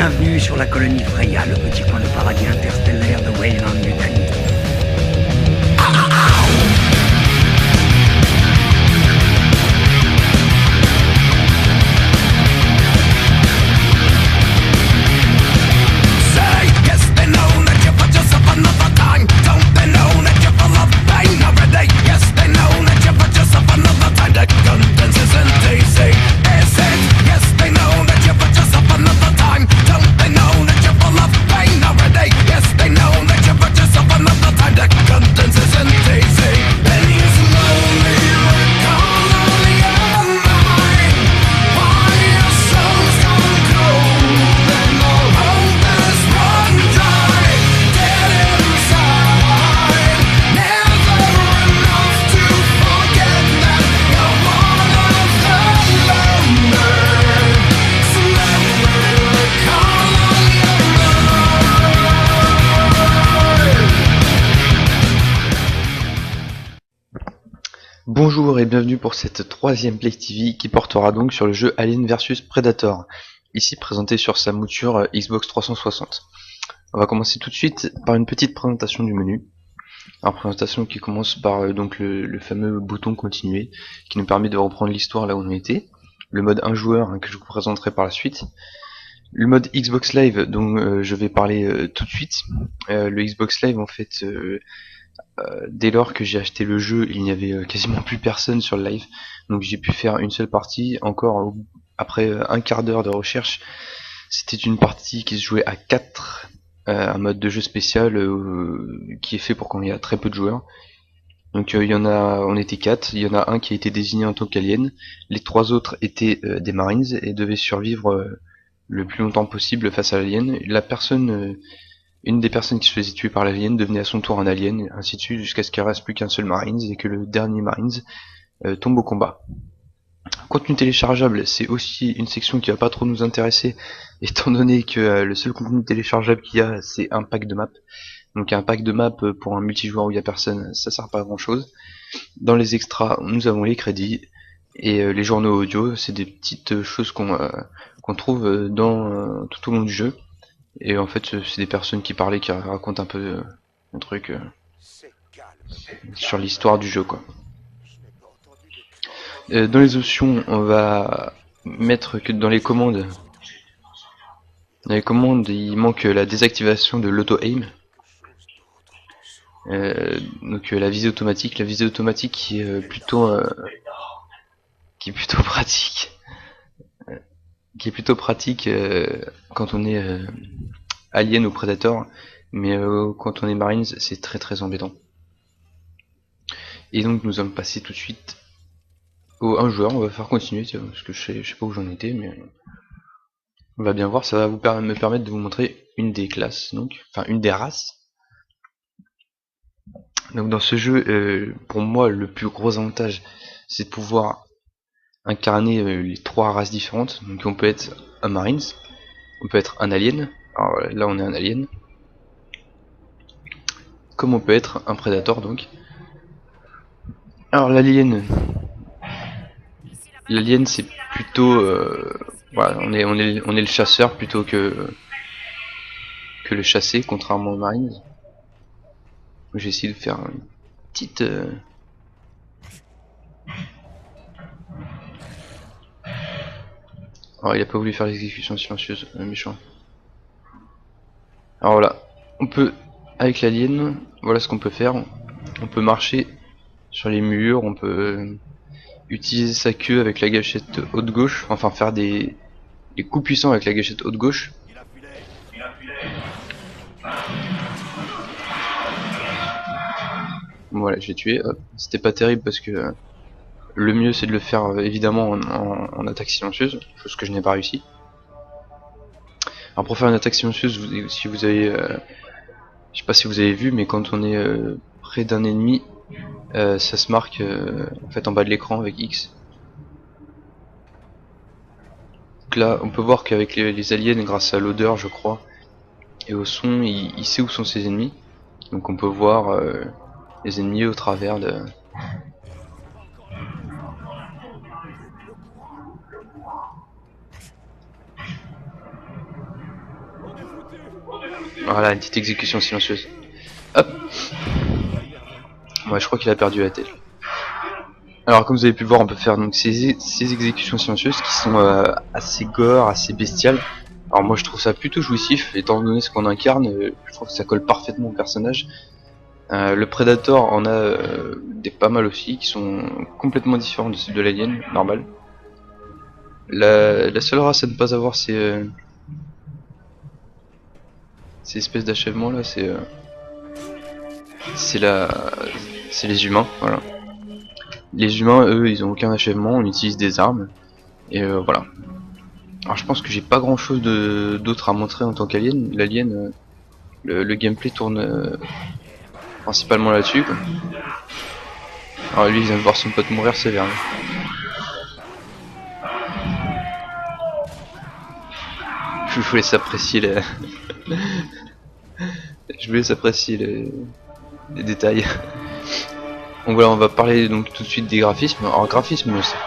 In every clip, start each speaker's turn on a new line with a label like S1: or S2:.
S1: Bienvenue sur la colonie Freya, le petit coin de paradis interstellaire de Weyland-Yutani.
S2: Bonjour et bienvenue pour cette troisième Play TV qui portera donc sur le jeu Alien vs Predator, ici présenté sur sa mouture Xbox 360. On va commencer tout de suite par une petite présentation du menu. Une présentation qui commence par donc le fameux bouton continuer qui nous permet de reprendre l'histoire là où on était. Le mode 1 joueur que je vous présenterai par la suite. Le mode Xbox Live dont je vais parler tout de suite. Le Xbox Live en fait... dès lors que j'ai acheté le jeu, il n'y avait quasiment plus personne sur le live, donc j'ai pu faire une seule partie. Encore après un quart d'heure de recherche, c'était une partie qui se jouait à 4, un mode de jeu spécial qui est fait pour quand il y a très peu de joueurs. Donc on était 4, il y en a un qui a été désigné en tant qu'alien, les 3 autres étaient des Marines et devaient survivre le plus longtemps possible face à l'alien. Une des personnes qui se faisait tuer par l'alien devenait à son tour un alien, et ainsi de suite, jusqu'à ce qu'il ne reste plus qu'un seul Marines et que le dernier Marines tombe au combat. Contenu téléchargeable, c'est aussi une section qui va pas trop nous intéresser, étant donné que le seul contenu téléchargeable qu'il y a, c'est un pack de map. Donc un pack de map pour un multijoueur où il n'y a personne, ça sert pas à grand chose. Dans les extras, nous avons les crédits et les journaux audio, c'est des petites choses qu'on trouve tout au long du jeu. Et en fait, c'est des personnes qui parlaient, qui racontent un peu un truc sur l'histoire du jeu, quoi. Dans les options, on va mettre que dans les commandes, il manque la désactivation de l'auto-aim. Donc la visée automatique, qui est plutôt pratique. Qui est plutôt pratique quand on est alien ou Predator, mais quand on est Marines, c'est très très embêtant. Et donc nous allons passer tout de suite au 1 joueur, on va faire continuer, parce que je sais pas où j'en étais, mais on va bien voir, ça va me permettre de vous montrer une des classes, enfin une des races. Donc dans ce jeu, pour moi le plus gros avantage, c'est de pouvoir incarner les 3 races différentes. Donc on peut être un Marines, on peut être un alien, alors là on est un alien, comme on peut être un Predator donc. Alors l'alien c'est plutôt voilà, on est le chasseur plutôt que le chassé, contrairement aux Marines. J'ai essayé de faire une petite alors il a pas voulu faire l'exécution silencieuse, méchant. Alors voilà, on peut, avec l'alien, voilà ce qu'on peut faire. On peut marcher sur les murs, on peut utiliser sa queue avec la gâchette haute gauche, enfin faire des coups puissants avec la gâchette haute gauche. Voilà, je l'ai tué. C'était pas terrible parce que le mieux c'est de le faire évidemment en attaque silencieuse, chose que je n'ai pas réussi. Alors pour faire une attaque silencieuse, si vous avez, je sais pas si vous avez vu, mais quand on est près d'un ennemi, ça se marque en fait en bas de l'écran avec X. Donc là, on peut voir qu'avec les aliens, grâce à l'odeur, je crois, et au son, il sait où sont ses ennemis. Donc on peut voir les ennemis au travers de... Voilà, une petite exécution silencieuse. Hop. Ouais, je crois qu'il a perdu la tête. Alors comme vous avez pu le voir, on peut faire donc ces exécutions silencieuses qui sont assez gore, assez bestiales. Alors moi je trouve ça plutôt jouissif, étant donné ce qu'on incarne, je trouve que ça colle parfaitement au personnage. Le Predator en a des pas mal aussi, qui sont complètement différents de ceux de l'Alien, normal. La seule race à ne pas avoir ces espèces d'achèvement là, c'est les humains, voilà. Les humains, eux, ils ont aucun achèvement, on utilise des armes, et voilà. Alors je pense que j'ai pas grand chose d'autre à montrer en tant qu'alien. L'alien, le gameplay tourne principalement là-dessus, quoi. Alors lui, il vient de voir son pote mourir sévèrement. Je vous laisse apprécier les... je vous laisse apprécier les détails. Donc voilà, on va parler donc tout de suite des graphismes. Alors graphisme, c'est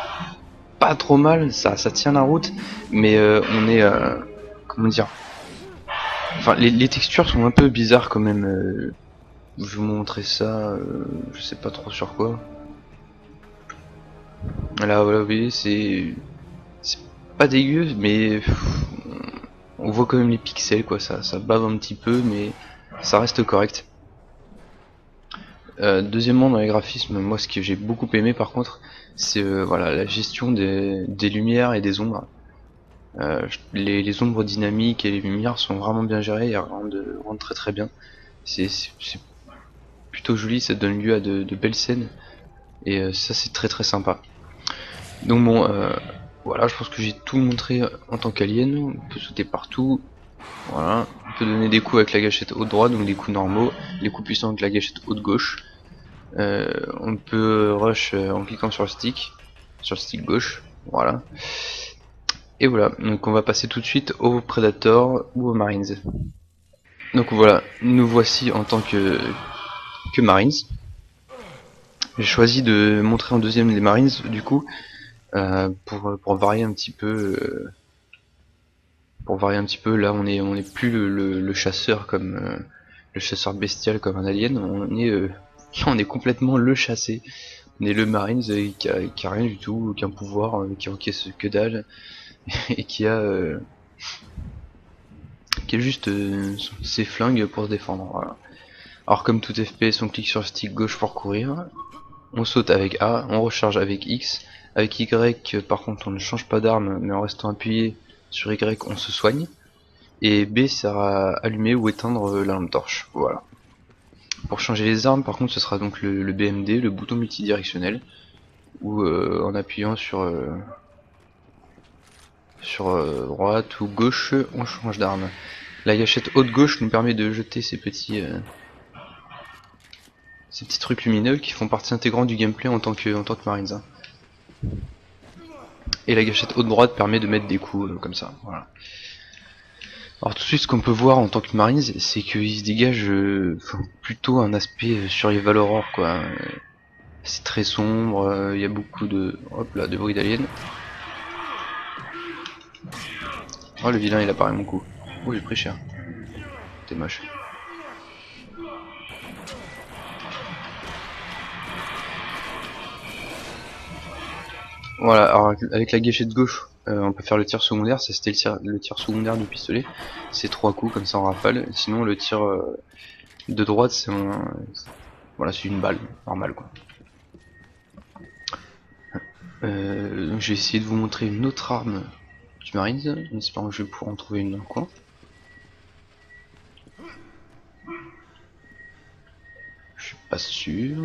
S2: pas trop mal, ça tient la route, mais on est comment dire, enfin les textures sont un peu bizarres quand même. Je vais vous montrer ça, je sais pas trop sur quoi. Là voilà, vous voyez, c'est pas dégueu, mais on voit quand même les pixels, quoi. Ça bave un petit peu, mais ça reste correct. Deuxièmement, dans les graphismes, moi ce que j'ai beaucoup aimé par contre, c'est voilà, la gestion des lumières et des ombres. Les ombres dynamiques et les lumières sont vraiment bien gérées, elles rendent très très bien. C'est plutôt joli, ça donne lieu à de belles scènes, et ça c'est très très sympa. Donc bon, voilà, je pense que j'ai tout montré en tant qu'alien. On peut sauter partout, voilà. On peut donner des coups avec la gâchette haute droite, donc des coups normaux, les coups puissants avec la gâchette haute gauche. On peut rush en cliquant sur le stick gauche, voilà. Et voilà, donc on va passer tout de suite au Predator ou aux Marines. Donc voilà, nous voici en tant que Marines. J'ai choisi de montrer en deuxième les Marines du coup, pour varier un petit peu. Là on est plus le chasseur comme le chasseur bestial comme un alien, on est complètement le chassé. On est le Marines qui a rien du tout, aucun pouvoir, qui encaisse que dalle, et qui a juste ses flingues pour se défendre. Voilà. Alors comme tout FPS, on clique sur le stick gauche pour courir, on saute avec A, on recharge avec X, avec Y par contre on ne change pas d'arme, mais en restant appuyé sur Y on se soigne, et B sert à allumer ou éteindre la lampe torche. Voilà. Pour changer les armes par contre ce sera donc le BMD, le bouton multidirectionnel, ou en appuyant sur droite ou gauche on change d'arme. La gâchette haute gauche nous permet de jeter ces petits trucs lumineux qui font partie intégrante du gameplay en tant que Marines. Hein. Et la gâchette haute droite permet de mettre des coups comme ça. Voilà. Alors tout de suite ce qu'on peut voir en tant que Marines, c'est qu'il se dégage plutôt un aspect survival horror, quoi. C'est très sombre, il y a beaucoup de bruit d'aliens. Oh le vilain il apparaît mon coup. Oh j'ai pris cher. T'es moche. Voilà, alors avec la gâchette gauche, on peut faire le tir secondaire, ça c'était le tir secondaire du pistolet. C'est 3 coups comme ça en rafale. Sinon le tir de droite c'est voilà, c'est une balle normale quoi. Donc je vais essayer de vous montrer une autre arme du Marines, en espérant que je vais pouvoir en trouver une dans le coin. Je suis pas sûr.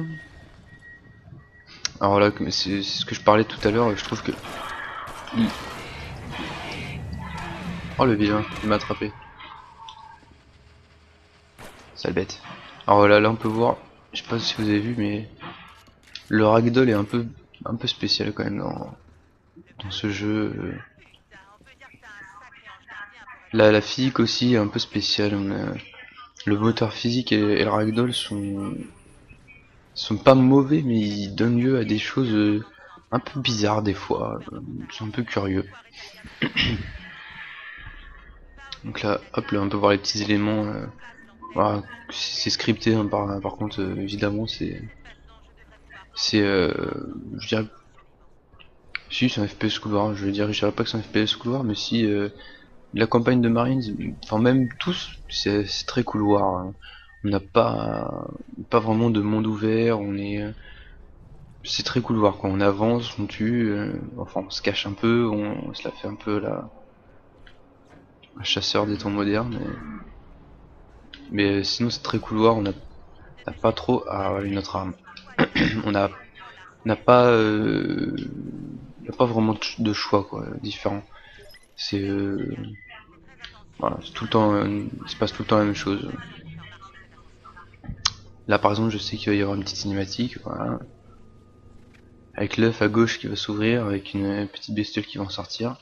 S2: Alors là, c'est ce que je parlais tout à l'heure, je trouve que... Oh le vilain, il m'a attrapé. Sale bête. Alors là on peut voir, je sais pas si vous avez vu mais le ragdoll est un peu spécial quand même dans ce jeu. La physique aussi est un peu spéciale. Le moteur physique et le ragdoll sont pas mauvais, mais ils donnent lieu à des choses un peu bizarres des fois. C'est un peu curieux. Donc là, hop là, on peut voir les petits éléments. Voilà, c'est scripté hein, par contre, évidemment, je dirais, si c'est un FPS couloir, je dirais pas que c'est un FPS couloir, mais si la campagne de Marines, enfin même tous, c'est très couloir. Hein. On n'a pas vraiment de monde ouvert, c'est très couloir quoi. On avance, on tue, enfin on se cache un peu, on se la fait un peu là, un chasseur des temps modernes. Mais sinon c'est très couloir, on n'a pas trop à une autre arme. on a n'a pas vraiment de choix quoi différent. C'est voilà, c'est tout le temps il se passe tout le temps la même chose. Là par exemple je sais qu'il va y avoir une petite cinématique, voilà, avec l'œuf à gauche qui va s'ouvrir, avec une petite bestiole qui va en sortir.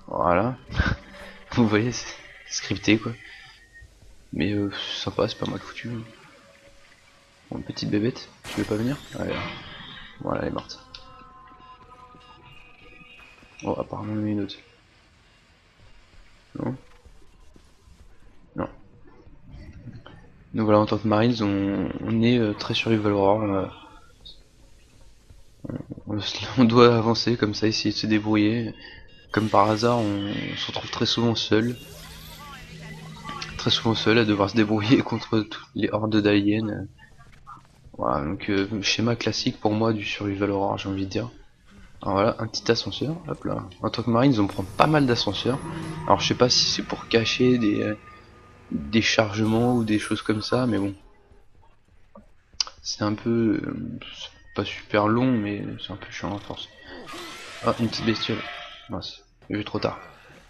S2: Voilà. Vous voyez, c'est scripté quoi. Mais c'est sympa, c'est pas mal foutu. Bon, une petite bébête, tu veux pas venir? Allez, voilà, elle est morte. Oh, apparemment il y en a une autre. Non? Non. Donc voilà, en tant que Marines, on est très survival horror. On doit avancer comme ça, essayer de se débrouiller. Comme par hasard, on se retrouve très souvent seul. Très souvent seul à devoir se débrouiller contre toutes les hordes d'aliens. Voilà, donc schéma classique pour moi du survival horror, j'ai envie de dire. Alors voilà, un petit ascenseur, hop là. En tant que Marines, on prend pas mal d'ascenseurs. Alors je sais pas si c'est pour cacher des chargements ou des choses comme ça, mais bon. C'est un peu... c'est pas super long, mais c'est un peu chiant à force. Ah, une petite bestiole. Mince, j'ai vu trop tard.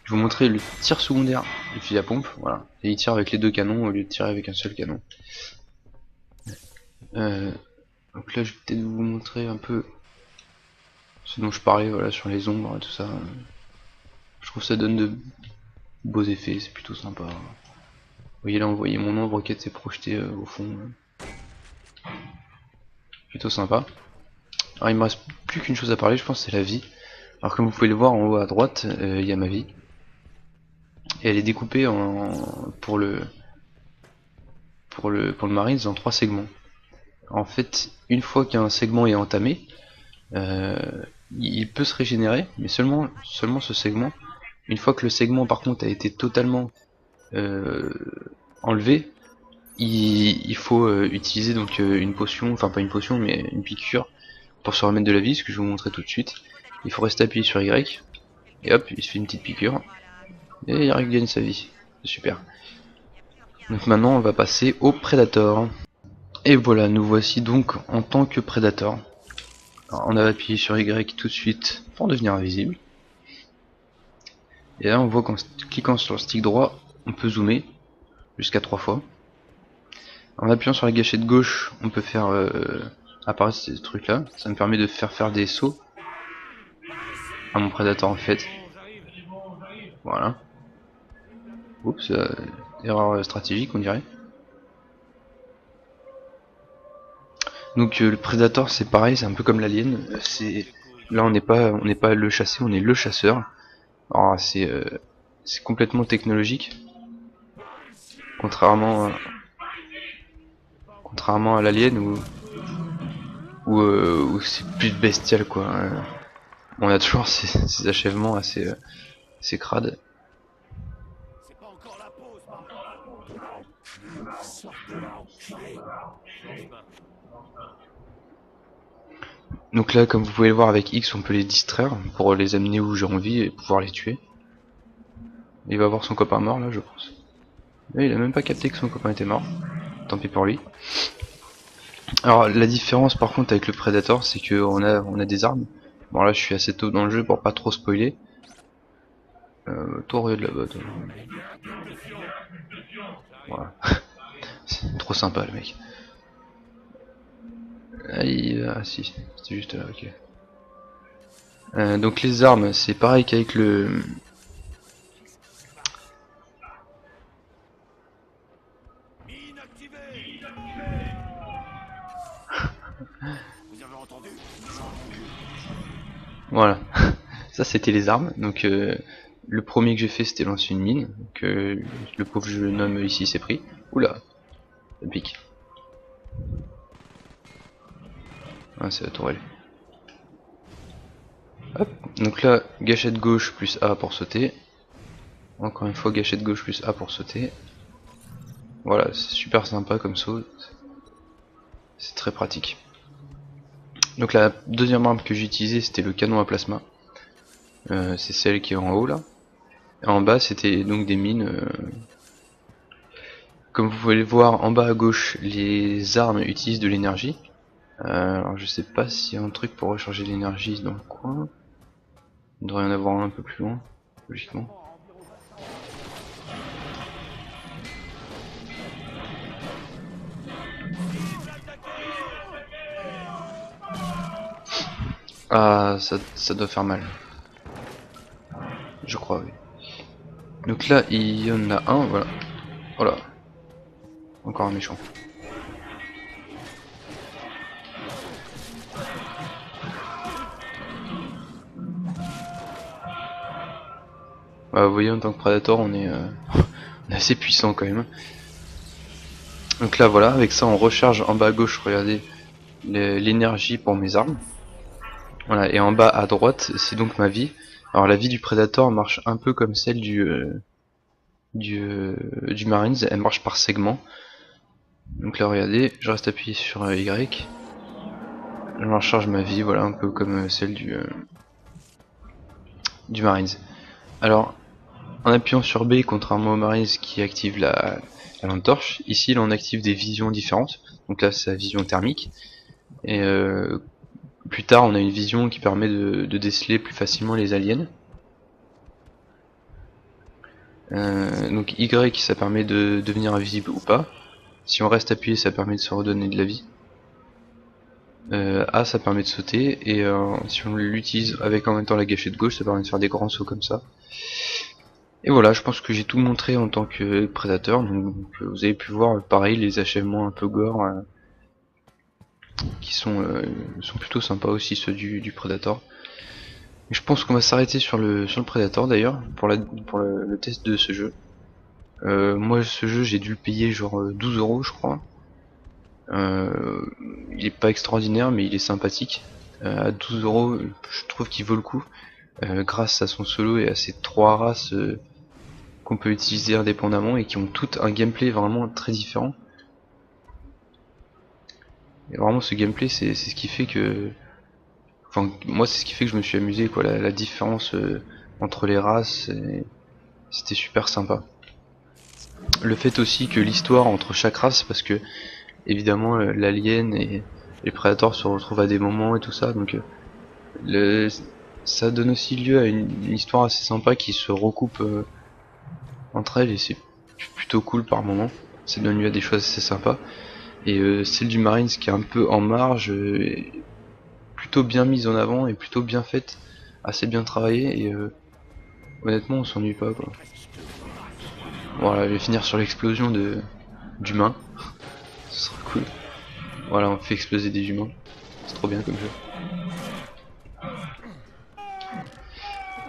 S2: Je vais vous montrer le tir secondaire du fusil à pompe, voilà. Et il tire avec les deux canons au lieu de tirer avec un seul canon. Donc là, je vais peut-être vous montrer un peu ce dont je parlais, voilà, sur les ombres et tout ça. Je trouve que ça donne de beaux effets, c'est plutôt sympa. Vous voyez là, on voyait mon ombre qui était projetée au fond. Plutôt sympa. Alors il me reste plus qu'une chose à parler, je pense, c'est la vie. Alors comme vous pouvez le voir en haut à droite, il y a ma vie. Et elle est découpée pour le Marines en 3 segments. En fait, une fois qu'un segment est entamé, euh, il peut se régénérer, mais seulement ce segment. Une fois que le segment par contre a été totalement euh, enlevé, il faut utiliser donc une potion, enfin pas une potion mais une piqûre pour se remettre de la vie, ce que je vais vous montrer tout de suite. Il faut rester appuyé sur Y, et hop, il se fait une petite piqûre, et il regagne sa vie. C'est super. Donc maintenant on va passer au Predator. Et voilà, nous voici donc en tant que Predator. Alors, on a appuyé sur Y tout de suite pour devenir invisible. Et là on voit qu'en cliquant sur le stick droit, on peut zoomer jusqu'à 3 fois. En appuyant sur la gâchette gauche, on peut faire apparaître ces trucs là. Ça me permet de faire des sauts à mon Predator en fait. Voilà. Oups, erreur stratégique on dirait. Donc le Predator c'est pareil, c'est un peu comme l'Alien. C'est là on n'est pas le chassé, on est le chasseur. Alors c'est complètement technologique, contrairement à l'Alien où c'est plus bestial quoi. On a toujours ces achèvements assez crades. Donc là, comme vous pouvez le voir avec X, on peut les distraire pour les amener où j'ai envie et pouvoir les tuer. Il va voir son copain mort là, je pense. Et il a même pas capté que son copain était mort. Tant pis pour lui. Alors la différence par contre avec le Predator, c'est que on a des armes. Bon là, je suis assez tôt dans le jeu pour pas trop spoiler. Toi regarde là-bas. Voilà. C'est trop sympa le mec. Ah si, c'était juste là, ok. Donc les armes, c'est pareil qu'avec le... Voilà, ça c'était les armes. Donc Le premier que j'ai fait c'était lancer une mine, que le pauvre jeune homme ici s'est pris. Oula, ça pique. Ah, c'est la tourelle. Hop, donc là, gâchette gauche plus A pour sauter. Encore une fois, gâchette gauche plus A pour sauter. Voilà, c'est super sympa comme saut. C'est très pratique. Donc la deuxième arme que j'ai utilisée c'était le canon à plasma. C'est celle qui est en haut là. Et en bas c'était donc des mines. Comme vous pouvez le voir en bas à gauche, les armes utilisent de l'énergie. Alors je sais pas s'il y a un truc pour recharger l'énergie dans le coin. Il devrait y en avoir un peu plus loin, logiquement. Ah, ça doit faire mal. Je crois, oui. Donc là, il y en a un, voilà. Voilà. Encore un méchant. Vous voyez, en tant que Predator, on est, on est assez puissant quand même. Donc là, voilà, avec ça, on recharge en bas à gauche, regardez, l'énergie pour mes armes. Voilà, et en bas à droite, c'est donc ma vie. Alors la vie du Predator marche un peu comme celle du Marines, elle marche par segment. Donc là, regardez, je reste appuyé sur Y. Je recharge ma vie, voilà, un peu comme celle du Marines. Alors, en appuyant sur B, contrairement au Marines qui active la lampe torche, ici là on active des visions différentes. Donc là c'est la vision thermique. Et plus tard on a une vision qui permet de déceler plus facilement les aliens. Donc Y ça permet de devenir invisible ou pas. Si on reste appuyé ça permet de se redonner de la vie. A ça permet de sauter et si on l'utilise avec en même temps la gâchette gauche ça permet de faire des grands sauts comme ça. Et voilà, je pense que j'ai tout montré en tant que prédateur, donc vous avez pu voir pareil les achèvements un peu gore qui sont plutôt sympas aussi ceux du Predator. Et je pense qu'on va s'arrêter sur le Predator d'ailleurs pour le test de ce jeu. Moi ce jeu j'ai dû le payer genre 12 € je crois. Il est pas extraordinaire mais il est sympathique. À 12 € je trouve qu'il vaut le coup grâce à son solo et à ses 3 races qu'on peut utiliser indépendamment et qui ont toutes un gameplay vraiment très différent. Et vraiment ce gameplay c'est ce qui fait que... Enfin moi c'est ce qui fait que je me suis amusé quoi, la différence entre les races, c'était super sympa. Le fait aussi que l'histoire entre chaque race, parce que évidemment l'alien et les prédateurs se retrouvent à des moments et tout ça, donc ça donne aussi lieu à une histoire assez sympa qui se recoupe entre elles et c'est plutôt cool par moment. Ça donne lieu à des choses assez sympas. Et celle du Marines qui est un peu en marge, plutôt bien mise en avant et plutôt bien faite, assez bien travaillée et honnêtement on s'ennuie pas quoi. Voilà, je vais finir sur l'explosion d'humains, ce sera cool. Voilà, on fait exploser des humains, c'est trop bien comme jeu.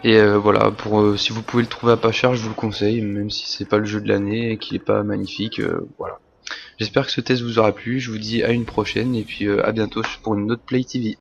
S2: Et voilà, si vous pouvez le trouver à pas cher, je vous le conseille, même si c'est pas le jeu de l'année et qu'il est pas magnifique, voilà. J'espère que ce test vous aura plu, je vous dis à une prochaine et puis à bientôt pour une autre Play TV.